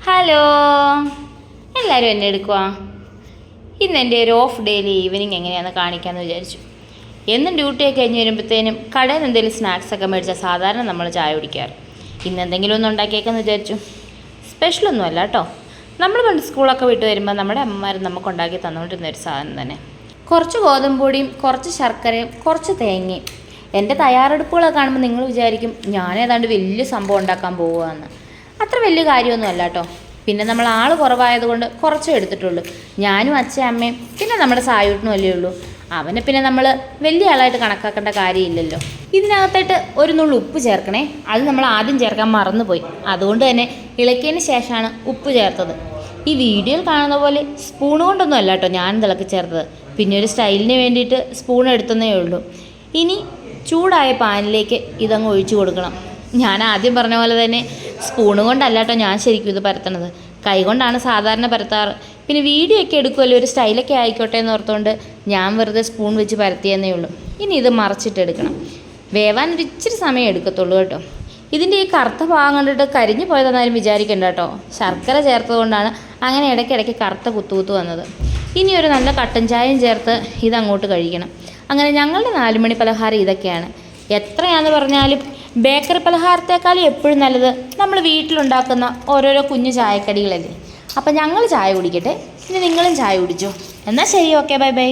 Hello, എല്ലാവരും എന്നെ എടുക്കുക. ഇന്ന് എൻ്റെ ഒരു ഓഫ് ഡെയിലി ഈവനിങ് എങ്ങനെയാണെന്ന് കാണിക്കാമെന്ന് വിചാരിച്ചു. എന്നും ഡ്യൂട്ടിയൊക്കെ കഴിഞ്ഞ് വരുമ്പോഴത്തേനും കടയിൽ നിന്ന് എന്തെങ്കിലും സ്നാക്സൊക്കെ മേടിച്ചാൽ സാധാരണ നമ്മൾ ചായ കുടിക്കാറ്. ഇന്ന് എന്തെങ്കിലും ഒന്ന് ഉണ്ടാക്കിയേക്കെന്ന് വിചാരിച്ചു. സ്പെഷ്യലൊന്നും അല്ല കേട്ടോ. നമ്മൾ പണ്ട് സ്കൂളൊക്കെ വിട്ട് വരുമ്പോൾ നമ്മുടെ അമ്മമാർ നമുക്ക് ഉണ്ടാക്കി തന്നുകൊണ്ടിരുന്ന ഒരു സാധനം തന്നെ. കുറച്ച് ഗോതമ്പൊടിയും കുറച്ച് ശർക്കരയും കുറച്ച് തേങ്ങയും. എൻ്റെ തയ്യാറെടുപ്പുകളൊക്കെ കാണുമ്പോൾ നിങ്ങൾ വിചാരിക്കും ഞാനേതാണ്ട് വലിയ സംഭവം ഉണ്ടാക്കാൻ പോവുകയെന്ന്. അത്ര വലിയ കാര്യമൊന്നുമല്ല കേട്ടോ. പിന്നെ നമ്മൾ ആൾ കുറവായതുകൊണ്ട് കുറച്ചേ എടുത്തിട്ടുള്ളൂ. ഞാനും അച്ഛനും അമ്മയും പിന്നെ നമ്മുടെ സായൂട്ടിനും അല്ലേ ഉള്ളൂ. അവനെ പിന്നെ നമ്മൾ വലിയ ആളായിട്ട് കണക്കാക്കേണ്ട കാര്യമില്ലല്ലോ. ഇതിനകത്തായിട്ട് ഒരു നുള്ളു ഉപ്പ് ചേർക്കണേ. അത് നമ്മൾ ആദ്യം ചേർക്കാൻ മറന്നുപോയി. അതുകൊണ്ട് തന്നെ ഇളക്കിയതിന് ശേഷമാണ് ഉപ്പ് ചേർത്തത്. ഈ വീഡിയോയിൽ കാണുന്ന പോലെ സ്പൂൺ കൊണ്ടൊന്നും അല്ല കേട്ടോ ഞാൻ തിളക്കി ചേർത്തത്. പിന്നെ ഒരു സ്റ്റൈലിന് വേണ്ടിയിട്ട് സ്പൂൺ എടുത്തതേ ഉള്ളൂ. ഇനി ചൂടായ പാനിലേക്ക് ഇതങ്ങ് ഒഴിച്ചു കൊടുക്കണം. ഞാൻ ആദ്യം പറഞ്ഞ പോലെ തന്നെ സ്പൂണ് കൊണ്ടല്ല കേട്ടോ ഞാൻ ശരിക്കും ഇത് പരത്തണത്. കൈ കൊണ്ടാണ് സാധാരണ പരത്താറ്. പിന്നെ വീഡിയോ ഒക്കെ എടുക്കുമല്ലോ, ഒരു സ്റ്റൈലൊക്കെ ആയിക്കോട്ടെ എന്ന് ഓർത്തുകൊണ്ട് ഞാൻ വെറുതെ സ്പൂൺ വെച്ച് പരത്തിയെന്നേ ഉള്ളൂ. ഇനി ഇത് മറിച്ചിട്ടെടുക്കണം. വേവാൻ ഒരു ഇച്ചിരി സമയം എടുക്കത്തുള്ളൂ കേട്ടോ. ഇതിൻ്റെ ഈ കറുത്ത ഭാഗം കണ്ടിട്ട് കരിഞ്ഞു പോയതെന്നാലും വിചാരിക്കേണ്ട കേട്ടോ. ശർക്കര ചേർത്തത് കൊണ്ടാണ് അങ്ങനെ ഇടയ്ക്കിടയ്ക്ക് കറുത്ത കുത്തുകുത്ത് വന്നത്. ഇനി ഒരു നല്ല കട്ടൻ ചായയും ചേർത്ത് ഇതങ്ങോട്ട് കഴിക്കണം. അങ്ങനെ ഞങ്ങളുടെ 4 മണി പലഹാരം ഇതൊക്കെയാണ്. എത്രയാണെന്ന് പറഞ്ഞാലും ബേക്കറി പലഹാരത്തേക്കാളും എപ്പോഴും നല്ലത് നമ്മൾ വീട്ടിലുണ്ടാക്കുന്ന ഓരോരോ കുഞ്ഞു ചായക്കടികളല്ലേ. അപ്പം ഞങ്ങൾ ചായ കുടിക്കട്ടെ, ഇനി നിങ്ങളും ചായ കുടിച്ചോ. എന്നാൽ ശരി, ഓക്കെ, ബൈ ബൈ.